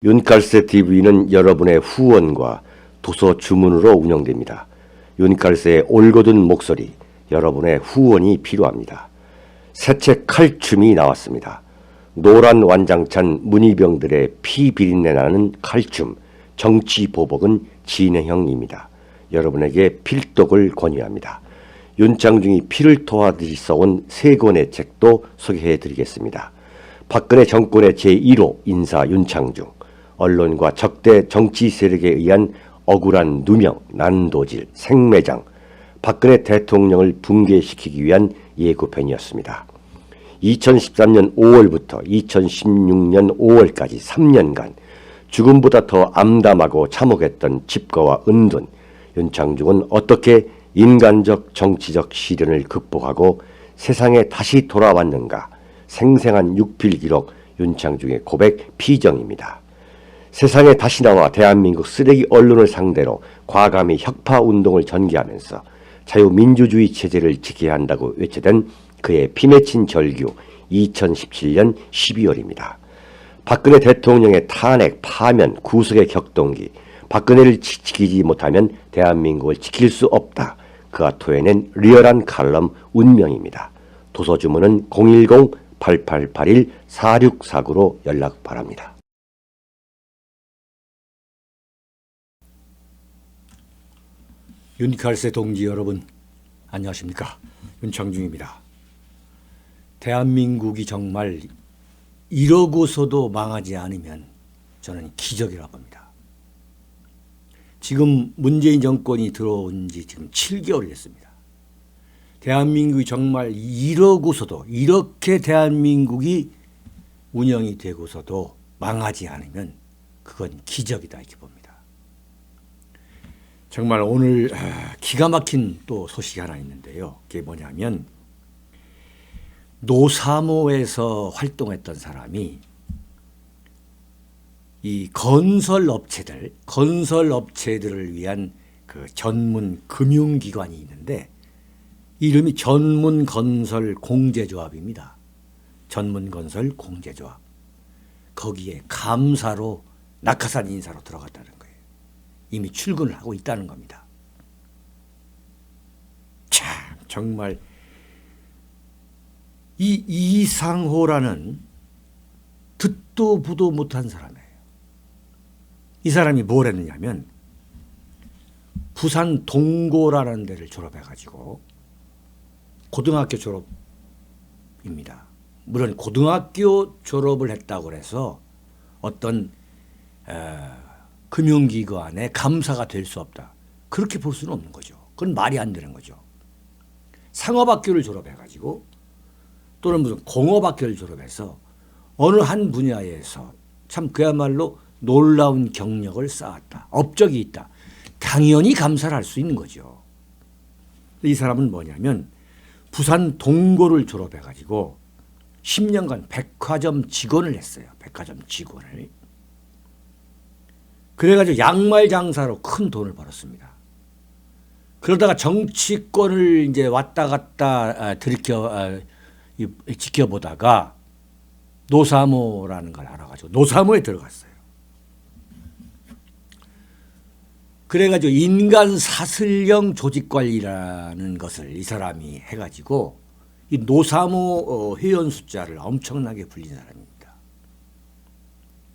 윤칼세 TV는 여러분의 후원과 도서 주문으로 운영됩니다. 윤칼세의 올곧은 목소리, 여러분의 후원이 필요합니다. 새 책 칼춤이 나왔습니다. 노란 완장찬 문희병들의 피 비린내 나는 칼춤, 정치 보복은 진행형입니다. 여러분에게 필독을 권유합니다. 윤창중이 피를 토하듯이 써온 세 권의 책도 소개해드리겠습니다. 박근혜 정권의 제1호 인사 윤창중, 언론과 적대 정치 세력에 의한 억울한 누명, 난도질, 생매장, 박근혜 대통령을 붕괴시키기 위한 예고편이었습니다. 2013년 5월부터 2016년 5월까지 3년간 죽음보다 더 암담하고 참혹했던 집거와 은둔, 윤창중은 어떻게 인간적 정치적 시련을 극복하고 세상에 다시 돌아왔는가? 생생한 육필기록 윤창중의 고백 피정입니다. 세상에 다시 나와 대한민국 쓰레기 언론을 상대로 과감히 혁파운동을 전개하면서 자유민주주의 체제를 지켜야 한다고 외쳐댄 그의 피맺힌 절규 2017년 12월입니다. 박근혜 대통령의 탄핵, 파면, 구속의 격동기, 박근혜를 지키지 못하면 대한민국을 지킬 수 없다. 그가 토해낸 리얼한 칼럼 운명입니다. 도서주문은 010-8881-4649로 연락 바랍니다. 윤칼세 동지 여러분, 안녕하십니까? 윤창중입니다. 대한민국이 정말 이러고서도 망하지 않으면 저는 기적이라고 봅니다. 지금 문재인 정권이 들어온 지 지금 7개월이 됐습니다. 대한민국이 정말 이러고서도, 이렇게 대한민국이 운영이 되고서도 망하지 않으면 그건 기적이다 이렇게 봅니다. 정말 오늘 기가 막힌 또 소식이 하나 있는데요. 그게 뭐냐면 노사모에서 활동했던 사람이 이 건설업체들을 위한 그 전문 금융기관이 있는데 이름이 전문건설공제조합입니다. 전문건설공제조합. 거기에 감사로 낙하산 인사로 들어갔다는 거예요. 이미 출근을 하고 있다는 겁니다. 참 정말 이 이상호라는 듣도 보도 못한 사람이에요. 이 사람이 뭘 했느냐면 부산 동고라는 데를 졸업해가지고 고등학교 졸업입니다. 물론 고등학교 졸업을 했다고 해서 어떤 금융기관의 감사가 될 수 없다. 그렇게 볼 수는 없는 거죠. 그건 말이 안 되는 거죠. 상업학교를 졸업해가지고 또는 무슨 공업학교를 졸업해서 어느 한 분야에서 참 그야말로 놀라운 경력을 쌓았다. 업적이 있다. 당연히 감사를 할 수 있는 거죠. 이 사람은 뭐냐면 부산 동고를 졸업해가지고 10년간 백화점 직원을 했어요. 백화점 직원을. 그래가지고 양말 장사로 큰 돈을 벌었습니다. 그러다가 정치권을 이제 왔다 갔다 지켜보다가 노사모라는 걸 알아가지고 노사모에 들어갔어요. 그래가지고 인간 사슬형 조직관리라는 것을 이 사람이 해가지고 이 노사모 회원 숫자를 엄청나게 불린 사람입니다.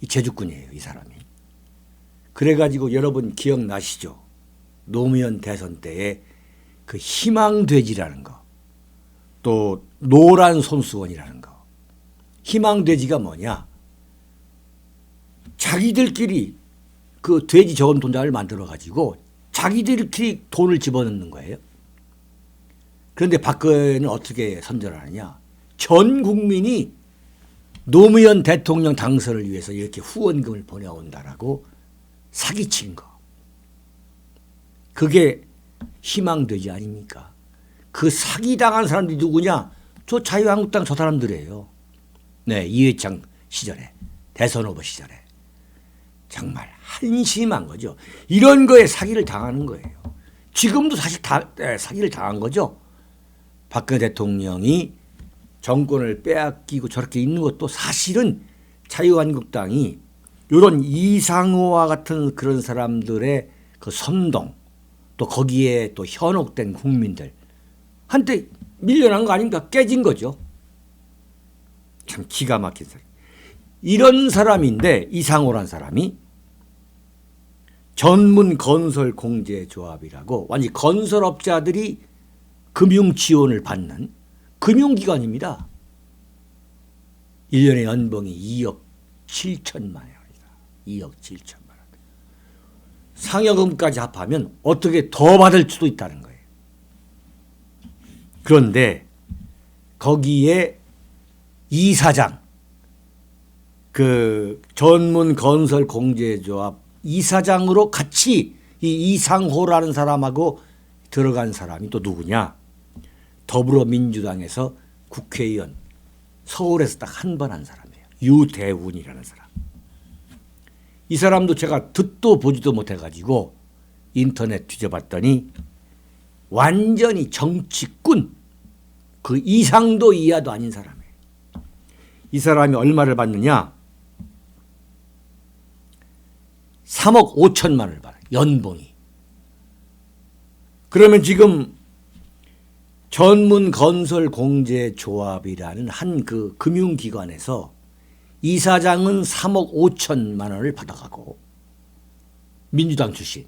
이 제주꾼이에요, 이 사람이. 그래가지고 여러분 기억나시죠? 노무현 대선 때에 그 희망돼지라는 거, 또 노란 손수건이라는 거. 희망돼지가 뭐냐? 자기들끼리 그 돼지 저금 통장을 만들어가지고 자기들끼리 돈을 집어넣는 거예요. 그런데 박근혜는 어떻게 선전을 하느냐? 전 국민이 노무현 대통령 당선을 위해서 이렇게 후원금을 보내온다라고 사기친 거. 그게 희망돼지 아닙니까? 그 사기당한 사람들이 누구냐? 저 자유한국당 저 사람들이에요. 네, 이회창 시절에, 대선 후보 시절에. 정말 한심한 거죠. 이런 거에 사기를 당하는 거예요. 지금도 사실 사기를 당한 거죠. 박근혜 대통령이 정권을 빼앗기고 저렇게 있는 것도 사실은 자유한국당이 이런 이상호와 같은 그런 사람들의 그 선동, 또 거기에 또 현혹된 국민들 한테 밀려난 거 아닙니까? 깨진 거죠. 참 기가 막힌 사람. 이런 사람인데, 이상호란 사람이 전문 건설 공제 조합이라고 완전 건설업자들이 금융 지원을 받는 금융기관입니다. 1년에 연봉이 2억 7천만 원이다. 2억 7천만 원. 상여금까지 합하면 어떻게 더 받을 수도 있다는 거예요. 그런데 거기에 이사장, 그 전문 건설 공제조합 이사장으로 같이 이 이상호라는 사람하고 들어간 사람이 또 누구냐? 더불어민주당에서 국회의원 서울에서 딱 한 번 한 사람이에요. 유대훈이라는 사람. 이 사람도 제가 듣도 보지도 못해가지고 인터넷 뒤져봤더니 완전히 정치꾼, 그 이상도 이하도 아닌 사람이에요. 이 사람이 얼마를 받느냐? 3억 5천만 원을 받아요. 연봉이. 그러면 지금 전문 건설 공제 조합이라는 한 그 금융기관에서 이사장은 3억 5천만 원을 받아가고, 민주당 출신,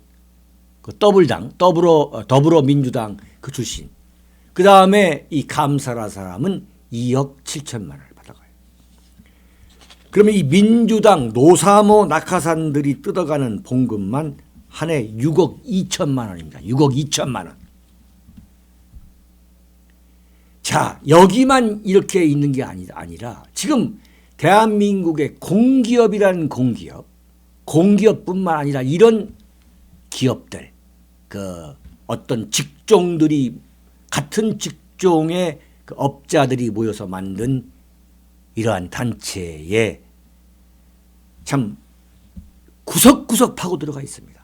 그 더불어민주당 그 출신, 그 다음에 이 감사라 사람은 2억 7천만 원을 받아가요. 그러면 이 민주당 노사모 낙하산들이 뜯어가는 봉급만 한 해 6억 2천만 원입니다. 6억 2천만 원. 자, 여기만 이렇게 있는 게 아니라 지금 대한민국의 공기업이라는 공기업뿐만 아니라 이런 기업들, 그 어떤 직종들이, 같은 직종의 그 업자들이 모여서 만든 이러한 단체에 참 구석구석 파고 들어가 있습니다.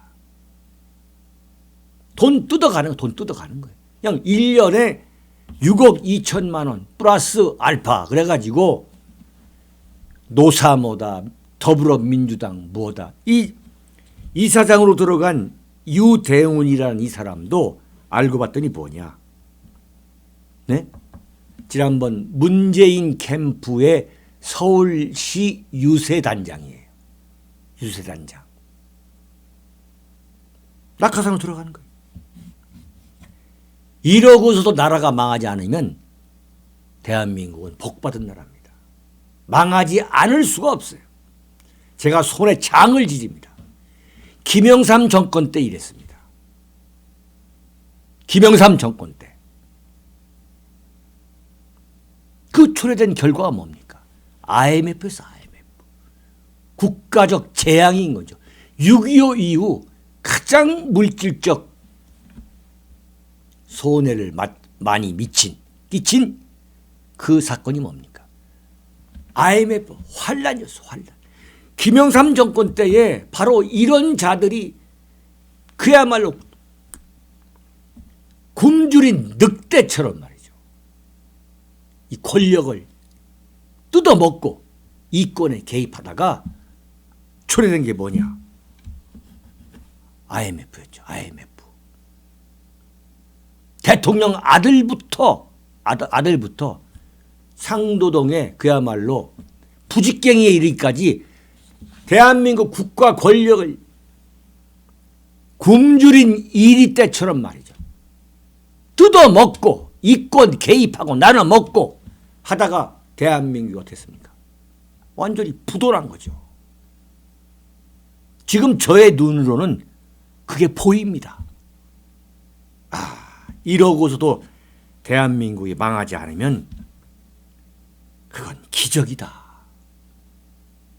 돈 뜯어가는 거예요. 그냥 1년에 6억 2천만 원 플러스 알파 그래가지고 노사모다, 더불어민주당 뭐다. 이 이사장으로 들어간 유대훈이라는 이 사람도 알고 봤더니 뭐냐. 네? 지난번 문재인 캠프의 서울시 유세단장이에요. 유세단장. 낙하산으로 들어가는 거예요. 이러고서도 나라가 망하지 않으면 대한민국은 복받은 나라입니다. 망하지 않을 수가 없어요. 제가 손에 장을 지집니다. 김영삼 정권 때 이랬습니다. 김영삼 정권 때. 그 초래된 결과가 뭡니까? IMF에서 IMF. 국가적 재앙인 거죠. 6.25 이후 가장 물질적 손해를 많이 끼친 그 사건이 뭡니까? IMF 환란이었어. 환란. 김영삼 정권 때에 바로 이런 자들이 그야말로 굶주린 늑대처럼 말이죠. 이 권력을 뜯어먹고 이권에 개입하다가 초래된 게 뭐냐? IMF였죠. IMF. 대통령 아들부터 상도동에 그야말로 부직갱이에 이르기까지 대한민국 국가 권력을 굶주린 이리 때처럼 말이죠. 뜯어먹고 이권 개입하고 나눠먹고 하다가 대한민국이 어땠습니까? 완전히 부도난 거죠. 지금 저의 눈으로는 그게 보입니다. 이러고서도 대한민국이 망하지 않으면 그건 기적이다.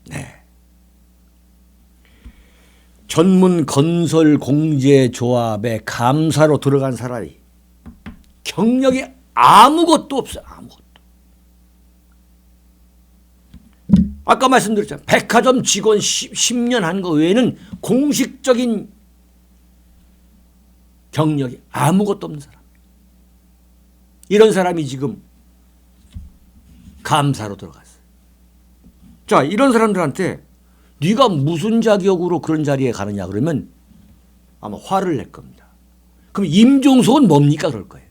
네. 전문 건설 공제 조합에 감사로 들어간 사람이 경력이 아무것도 없어요. 아무것도. 아까 말씀드렸잖아요. 백화점 직원 10년 한 거 외에는 공식적인 경력이 아무것도 없는 사람. 이런 사람이 지금 감사로 들어갔어요. 자, 이런 사람들한테 네가 무슨 자격으로 그런 자리에 가느냐 그러면 아마 화를 낼 겁니다. 그럼 임종석은 뭡니까 그럴 거예요.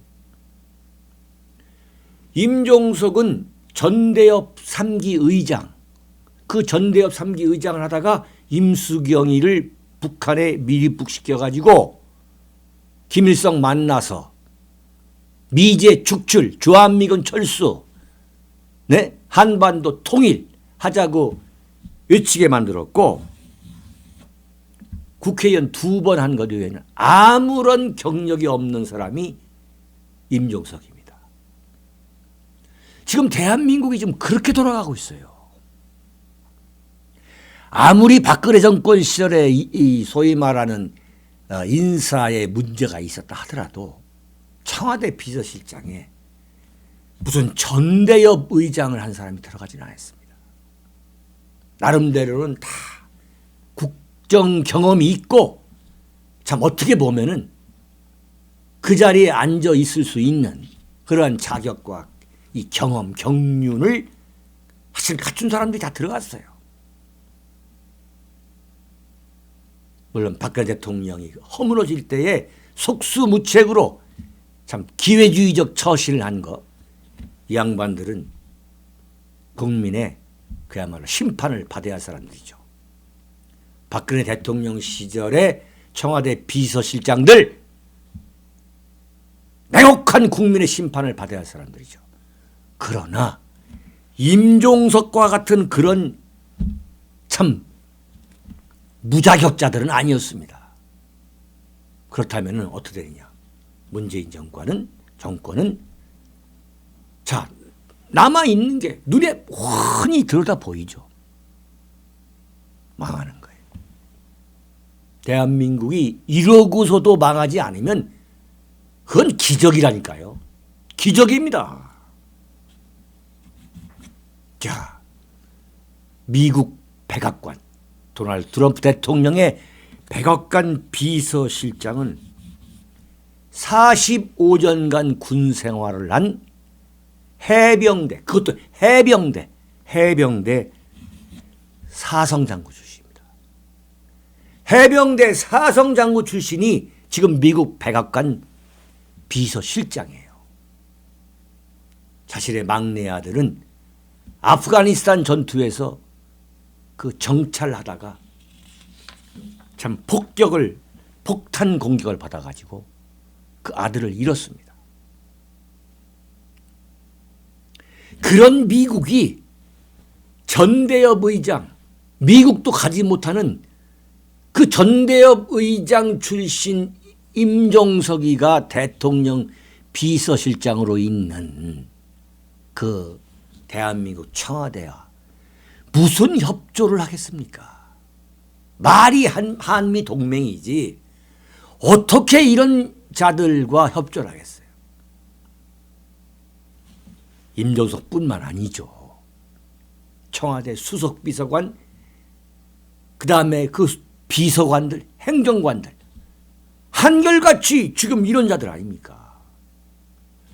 임종석은 전대협 3기 의장, 그 전대협 3기 의장을 하다가 임수경이를 북한에 밀입시켜가지고 김일성 만나서 미제 축출, 주한미군 철수, 네? 한반도 통일하자고 외치게 만들었고 국회의원 2번 한 것 외에는 아무런 경력이 없는 사람이 임종석입니다. 지금 대한민국이 지금 그렇게 돌아가고 있어요. 아무리 박근혜 정권 시절에 이 소위 말하는 인사에 문제가 있었다 하더라도 청와대 비서실장에 무슨 전대협 의장을 한 사람이 들어가지는 않았습니다. 나름대로는 다 국정 경험이 있고 참 어떻게 보면은 그 자리에 앉아 있을 수 있는 그러한 자격과 이 경험, 경륜을 사실 갖춘 사람들이 다 들어갔어요. 물론 박근혜 대통령이 허물어질 때에 속수무책으로 참 기회주의적 처신을 한 거, 이 양반들은 국민의 그야말로 심판을 받아야 할 사람들이죠. 박근혜 대통령 시절에 청와대 비서실장들 냉혹한 국민의 심판을 받아야 할 사람들이죠. 그러나 임종석과 같은 그런 참 무자격자들은 아니었습니다. 그렇다면 어떻게 되느냐? 문재인 정권은 자 남아있는 게 눈에 훤히 들여다 보이죠. 망하는 거예요. 대한민국이 이러고서도 망하지 않으면 그건 기적이라니까요. 기적입니다. 자, 미국 백악관 도널드 트럼프 대통령의 백악관 비서실장은 45년간 군 생활을 한 해병대, 그것도 해병대 사성장구 출신입니다. 해병대 사성장구 출신이 지금 미국 백악관 비서실장이에요. 자신의 막내 아들은 아프가니스탄 전투에서 그 정찰하다가 참 폭탄 공격을 받아가지고 그 아들을 잃었습니다. 그런 미국이 전대협 의장, 미국도 가지 못하는 그 전대협 의장 출신 임종석이가 대통령 비서실장으로 있는 그 대한민국 청와대와 무슨 협조를 하겠습니까? 말이 한미 동맹이지 어떻게 이런 자들과 협조를 하겠어요? 임종석뿐만 아니죠. 청와대 수석비서관, 그 다음에 그 비서관들, 행정관들 한결같이 지금 이런 자들 아닙니까?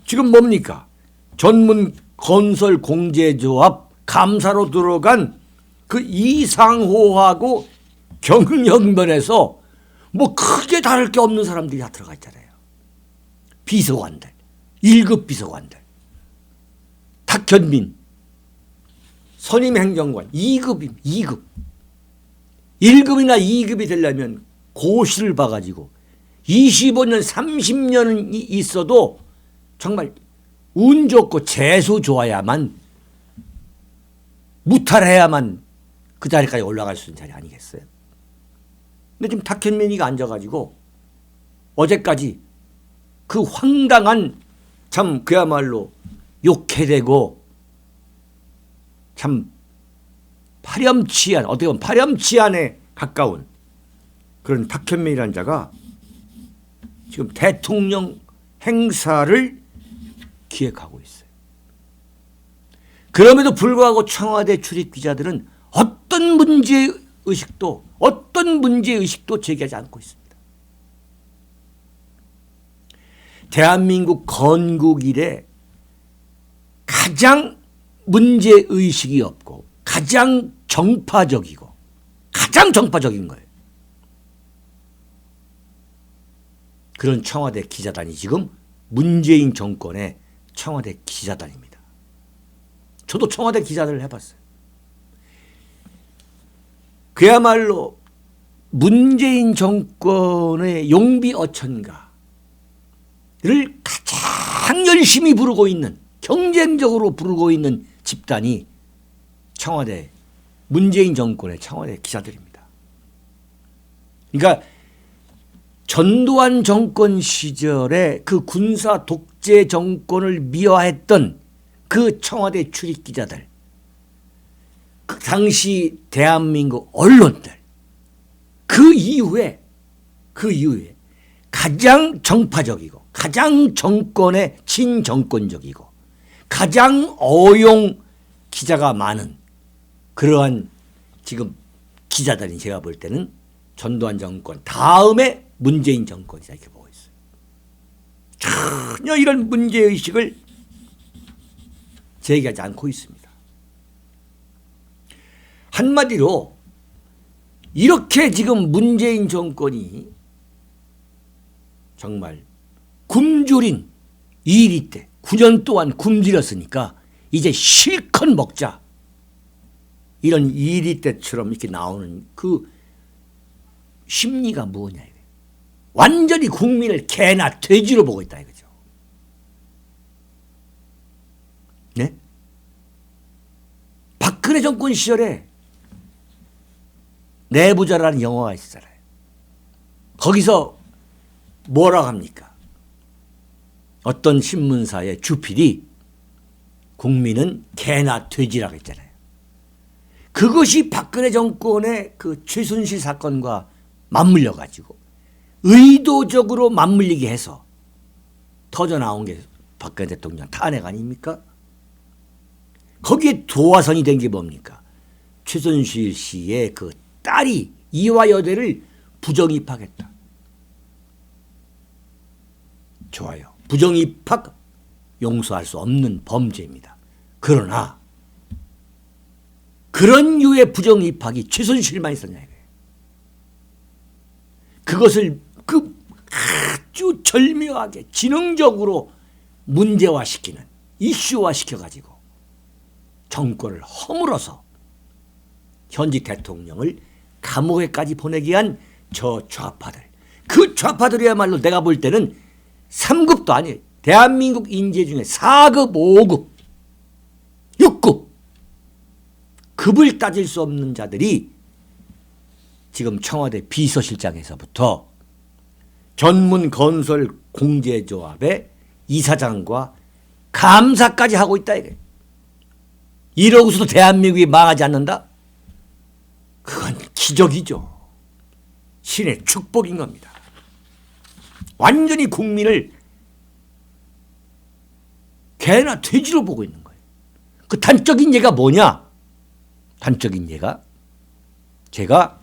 지금 뭡니까? 전문 건설 공제조합 감사로 들어간 그 이상호하고 경영면에서 뭐 크게 다를 게 없는 사람들이 다 들어가 있잖아요. 비서관들, 1급 비서관들, 탁현민 선임 행정관 2급입니다. 2급. 1급이나 2급이 되려면 고시를 봐가지고 25년, 30년은 있어도 정말 운 좋고 재수 좋아야만 무탈해야만 그 자리까지 올라갈 수 있는 자리 아니겠어요? 근데 지금 탁현민이가 앉아가지고 어제까지 그 황당한 참 그야말로 욕해대고 참 파렴치한, 어떻게 보면 파렴치한에 가까운 그런 탁현민이라는 자가 지금 대통령 행사를 기획하고 있어요. 그럼에도 불구하고 청와대 출입 기자들은 어떤 문제의식도 제기하지 않고 있습니다. 대한민국 건국 이래 가장 문제의식이 없고 가장 정파적이고 가장 정파적인 거예요. 그런 청와대 기자단이 지금 문재인 정권의 청와대 기자단입니다. 저도 청와대 기자들을 해봤어요. 그야말로 문재인 정권의 용비어천가를 가장 열심히 부르고 있는, 경쟁적으로 부르고 있는 집단이 청와대, 문재인 정권의 청와대 기자들입니다. 그러니까 전두환 정권 시절에 그 군사 독재 정권을 미화했던 그 청와대 출입 기자들, 그 당시 대한민국 언론들, 그 이후에 가장 정파적이고 가장 정권에 친정권적이고 가장 어용 기자가 많은 그러한 지금 기자단이 제가 볼 때는 전두환 정권 다음에 문재인 정권이다 이렇게 보고 있어요. 전혀 이런 문제의식을 제기하지 않고 있습니다. 한마디로 이렇게 지금 문재인 정권이 정말 굶주린 2리 때 9년 동안 굶주렸으니까 이제 실컷 먹자. 이런 2리 때처럼 이렇게 나오는 그 심리가 뭐냐 이거예요. 완전히 국민을 개나 돼지로 보고 있다 이거죠. 네? 박근혜 정권 시절에 내부자라는 영화가 있었잖아요. 거기서 뭐라고 합니까? 어떤 신문사의 주필이 국민은 개나 돼지라고 했잖아요. 그것이 박근혜 정권의 그 최순실 사건과 맞물려 가지고 의도적으로 맞물리게 해서 터져나온 게 박근혜 대통령 탄핵 아닙니까? 거기에 도화선이 된 게 뭡니까? 최순실 씨의 그 딸이 이화여대를 부정입학했다. 좋아요. 부정입학 용서할 수 없는 범죄입니다. 그러나 그런 류의 부정입학이 최순실만 있었냐 이거예요. 그것을 그 아주 절묘하게 지능적으로 문제화시키는, 이슈화시켜가지고 정권을 허물어서 현직 대통령을 감옥에까지 보내게 한 저 좌파들. 그 좌파들이야말로 내가 볼 때는 3급도 아니에요. 대한민국 인재 중에 4급, 5급, 6급 급을 따질 수 없는 자들이 지금 청와대 비서실장에서부터 전문 건설 공제조합의 이사장과 감사까지 하고 있다 이래. 이러고서도 대한민국이 망하지 않는다? 그건 기적이죠. 신의 축복인 겁니다. 완전히 국민을 개나 돼지로 보고 있는 거예요. 그 단적인 예가 뭐냐? 단적인 예가 제가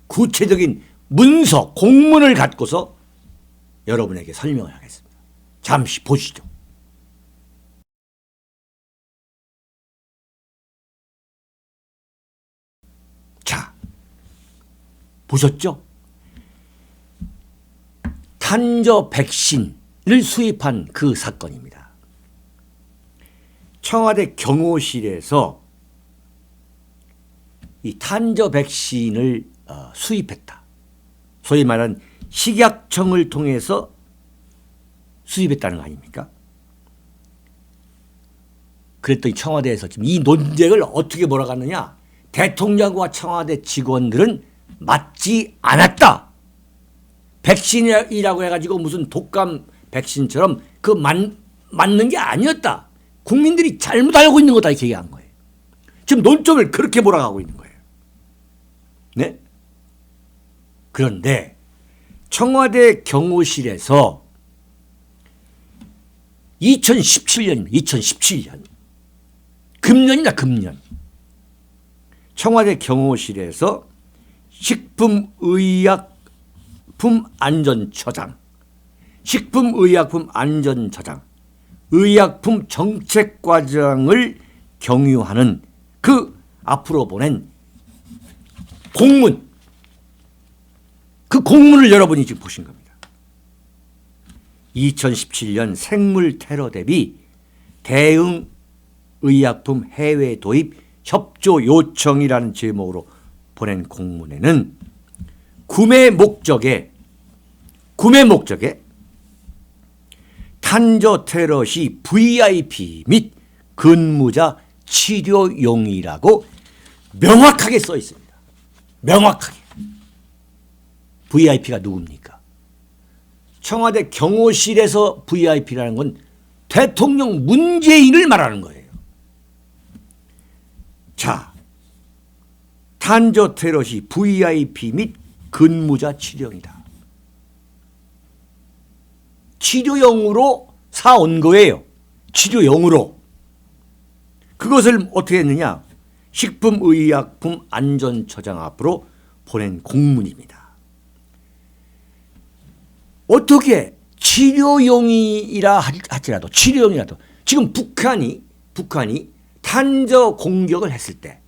구체적인 문서, 공문을 갖고서 여러분에게 설명을 하겠습니다. 잠시 보시죠. 자, 보셨죠? 탄저 백신을 수입한 그 사건입니다. 청와대 경호실에서 이 탄저 백신을 수입했다. 소위 말하는 식약청을 통해서 수입했다는 거 아닙니까? 그랬더니 청와대에서 지금 이 논쟁을 어떻게 몰아갔느냐? 대통령과 청와대 직원들은 맞지 않았다. 백신이라고 해가지고 무슨 독감 백신처럼 그 맞는 게 아니었다. 국민들이 잘못 알고 있는 거다 이렇게 얘기한 거예요. 지금 논점을 그렇게 몰아가고 있는 거예요. 네? 그런데 청와대 경호실에서 2017년입니다. 2017년. 금년이다, 금년. 청와대 경호실에서 식품의약품안전처장, 식품의약품안전처장, 의약품 정책과장을 경유하는 그 앞으로 보낸 공문. 그 공문을 여러분이 지금 보신 겁니다. 2017년 생물 테러 대비 대응 의약품 해외 도입 협조 요청이라는 제목으로 보낸 공문에는 구매 목적에 탄저 테러 시 VIP 및 근무자 치료용이라고 명확하게 써 있습니다. 명확하게. VIP가 누굽니까? 청와대 경호실에서 VIP라는 건 대통령 문재인을 말하는 거예요. 자, 탄저 테러 시 VIP 및 근무자 치료용이다. 치료용으로 사온 거예요. 치료용으로. 그것을 어떻게 했느냐? 식품의약품안전처장 앞으로 보낸 공문입니다. 어떻게 치료용이라 할지라도 치료용이라도 지금 북한이 탄저 공격을 했을 때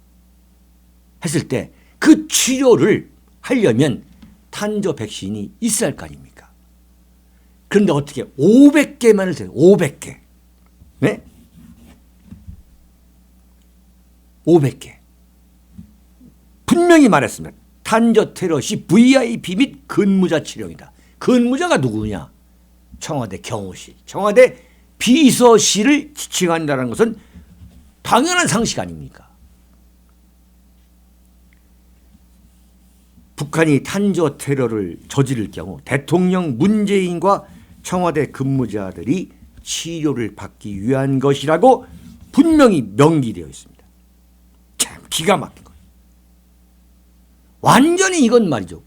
그 치료를 하려면 탄저 백신이 있어야 할 거 아닙니까? 그런데 어떻게 500개만을 써요. 500개. 네? 500개. 분명히 말했습니다. 탄저 테러 시 VIP 및 근무자 치료용이다. 근무자가 누구냐? 청와대 경호실, 청와대 비서실을 지칭한다는 것은 당연한 상식 아닙니까? 북한이 탄저 테러를 저지를 경우 대통령 문재인과 청와대 근무자들이 치료를 받기 위한 것이라고 분명히 명기되어 있습니다. 참 기가 막힌 거예요. 완전히 이건 말이죠.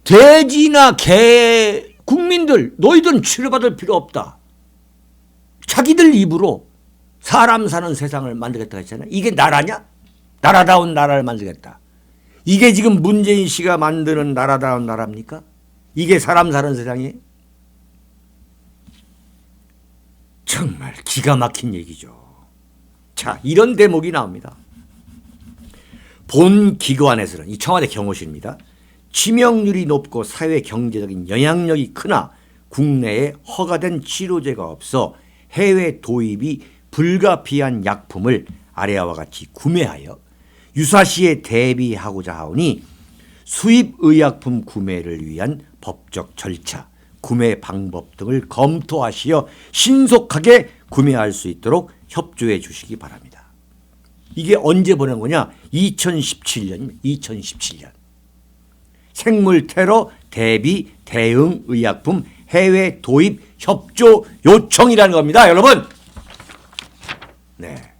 돼지나 개 국민들 너희들은 치료받을 필요 없다. 자기들 입으로 사람 사는 세상을 만들겠다 했잖아요. 이게 나라냐? 나라다운 나라를 만들겠다. 이게 지금 문재인 씨가 만드는 나라다운 나라입니까? 이게 사람 사는 세상이에요? 정말 기가 막힌 얘기죠. 자, 이런 대목이 나옵니다. 본 기관에서는 이 청와대 경호실입니다. 치명률이 높고 사회 경제적인 영향력이 크나 국내에 허가된 치료제가 없어 해외 도입이 불가피한 약품을 아래와 같이 구매하여 유사시에 대비하고자 하오니 수입의약품 구매를 위한 법적 절차, 구매 방법 등을 검토하시어 신속하게 구매할 수 있도록 협조해 주시기 바랍니다. 이게 언제 보낸 거냐? 2017년입니다. 2017년. 생물 테러 대비 대응 의약품 해외 도입 협조 요청이라는 겁니다. 여러분. 네.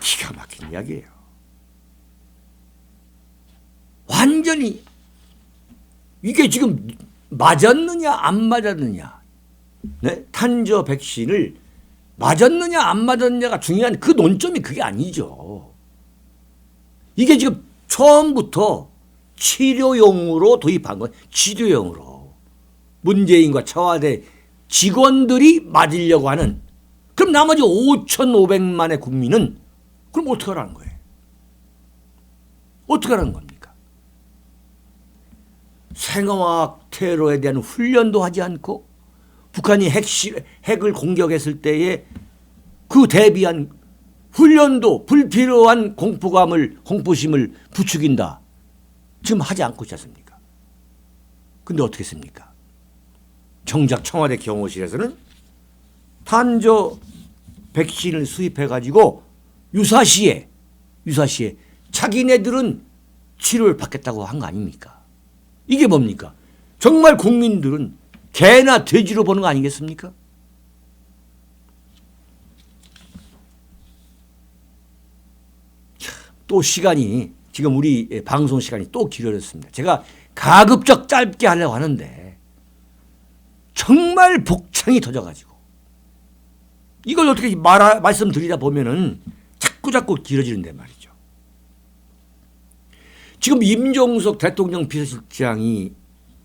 기가 막힌 이야기예요. 완전히 이게 지금 맞았느냐 안 맞았느냐. 네? 탄저 백신을 맞았느냐 안 맞았느냐가 중요한 그 논점이 그게 아니죠. 이게 지금 처음부터 치료용으로 도입한 거예요. 치료용으로. 문재인과 청와대 직원들이 맞으려고 하는. 그럼 나머지 5,500만의 국민은 그럼 어떻게 하라는 거예요? 어떻게 하라는 겁니까? 생화학 테러에 대한 훈련도 하지 않고 북한이 핵을 공격했을 때에 그 대비한 훈련도 불필요한 공포심을 부추긴다. 지금 하지 않고 있지 않습니까? 근데 어떻게 했습니까? 정작 청와대 경호실에서는 탄저 백신을 수입해가지고 유사시에 자기네들은 치료를 받겠다고 한 거 아닙니까? 이게 뭡니까? 정말 국민들은 개나 돼지로 보는 거 아니겠습니까? 또 시간이 지금 우리 방송 시간이 또 길어졌습니다. 제가 가급적 짧게 하려고 하는데 정말 복창이 터져가지고 이걸 어떻게 말씀드리다 보면은 자꾸 길어지는데 말이죠. 지금 임종석 대통령 비서실장이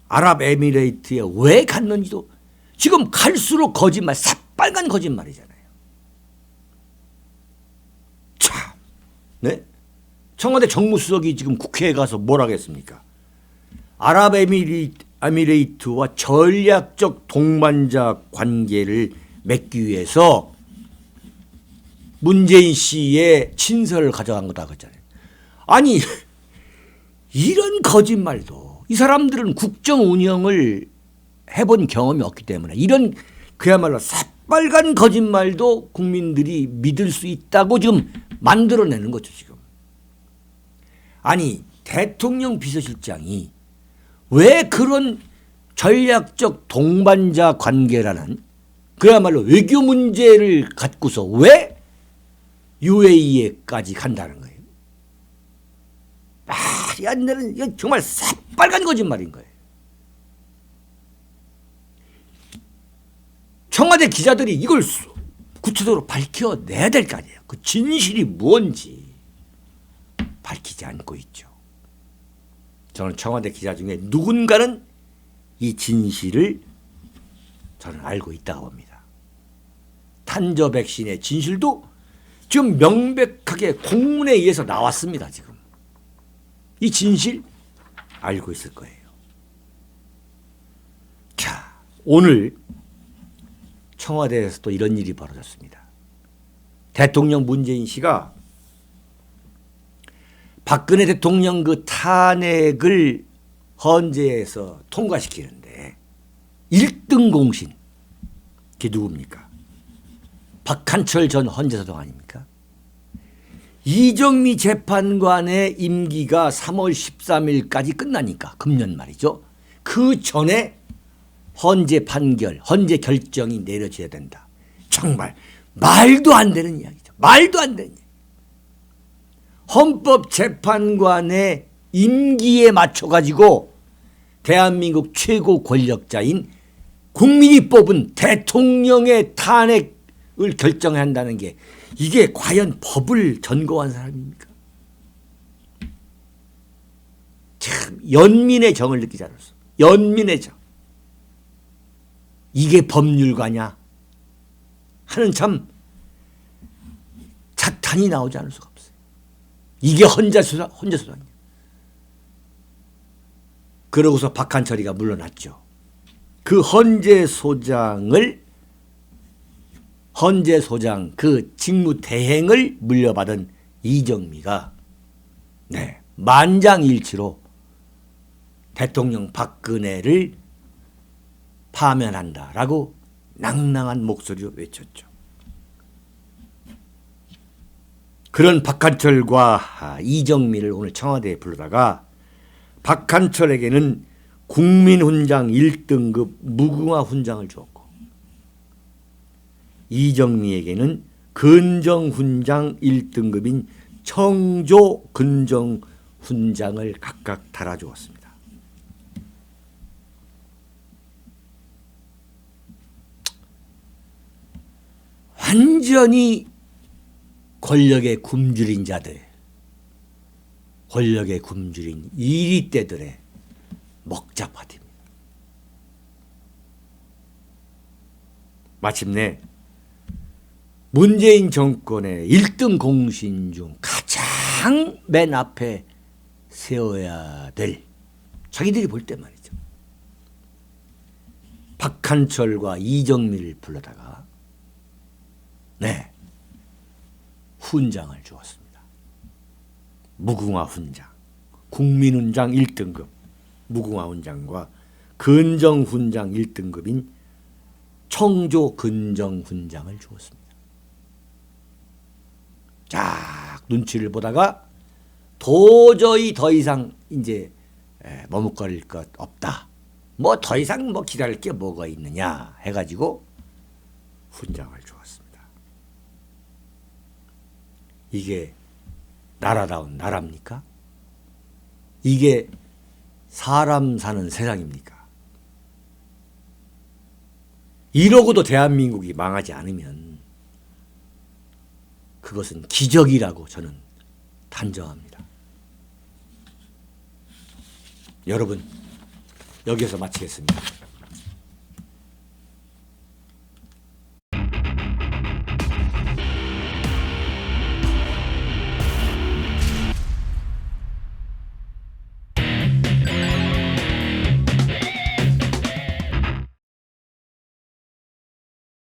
아랍에미레이트에 왜 갔는지도 지금 갈수록 거짓말, 새빨간 거짓말이잖아요. 참 네? 청와대 정무수석이 지금 국회에 가서 뭘 하겠습니까? 아랍에미레이트와 전략적 동반자 관계를 맺기 위해서 문재인 씨의 친서를 가져간 거다 그랬잖아요. 아니 이런 거짓말도, 이 사람들은 국정 운영을 해본 경험이 없기 때문에 이런 그야말로 새빨간 거짓말도 국민들이 믿을 수 있다고 지금 만들어내는 거죠 지금. 아니 대통령 비서실장이 왜 그런 전략적 동반자 관계라는 그야말로 외교 문제를 갖고서 왜 UAE에까지 간다는 거예요. 말이 안 되는, 이건 정말 새빨간 거짓말인 거예요. 청와대 기자들이 이걸 구체적으로 밝혀내야 될 거 아니에요. 그 진실이 뭔지 밝히지 않고 있죠. 저는 청와대 기자 중에 누군가는 이 진실을 저는 알고 있다고 봅니다. 탄저 백신의 진실도 지금 명백하게 공문에 의해서 나왔습니다. 지금 이 진실 알고 있을 거예요. 자, 오늘 청와대에서 또 이런 일이 벌어졌습니다. 대통령 문재인 씨가 박근혜 대통령 그 탄핵을 헌재에서 통과시키는데 1등 공신, 그게 누굽니까? 박한철 전 헌재소장 아닙니까? 이정미 재판관의 임기가 3월 13일까지 끝나니까 금년 말이죠. 그 전에 헌재 판결, 헌재 결정이 내려져야 된다. 정말 말도 안 되는 이야기죠. 말도 안 되는 이야기. 헌법재판관의 임기에 맞춰가지고 대한민국 최고 권력자인 국민이 뽑은 대통령의 탄핵을 결정해야 한다는 게 이게 과연 법을 전거한 사람입니까? 참 연민의 정을 느끼지 않았어. 연민의 정. 이게 법률가냐 하는 참 자탄이 나오지 않을 수가 없어요. 이게 헌재소장이야. 그러고서 박한철이가 물러났죠. 그 헌재소장 그 직무 대행을 물려받은 이정미가 만장일치로 대통령 박근혜를 파면한다라고 낭낭한 목소리로 외쳤죠. 그런 박한철과 이정미를 오늘 청와대에 불러다가 박한철에게는 국민훈장 1등급 무궁화 훈장을 주었고 이정미에게는 근정훈장 1등급인 청조 근정훈장을 각각 달아주었습니다. 완전히 권력의 굶주린 자들, 권력의 굶주린 이리떼들의 먹자 파티입니다. 마침내 문재인 정권의 1등 공신 중 가장 맨 앞에 세워야 될, 자기들이 볼 때 말이죠, 박한철과 이정미를 불러다가 훈장을 주었습니다. 무궁화 훈장, 국민훈장 1등급 무궁화 훈장과 근정 훈장 1등급인 청조 근정 훈장을 주었습니다. 쫙 눈치를 보다가 도저히 더 이상 이제 머뭇거릴 것 없다. 뭐 더 이상 뭐 기다릴 게 뭐가 있느냐 해가지고 훈장을 주었습니다. 이게 나라다운 나라입니까? 이게 사람 사는 세상입니까? 이러고도 대한민국이 망하지 않으면 그것은 기적이라고 저는 단정합니다. 여러분, 여기서 마치겠습니다.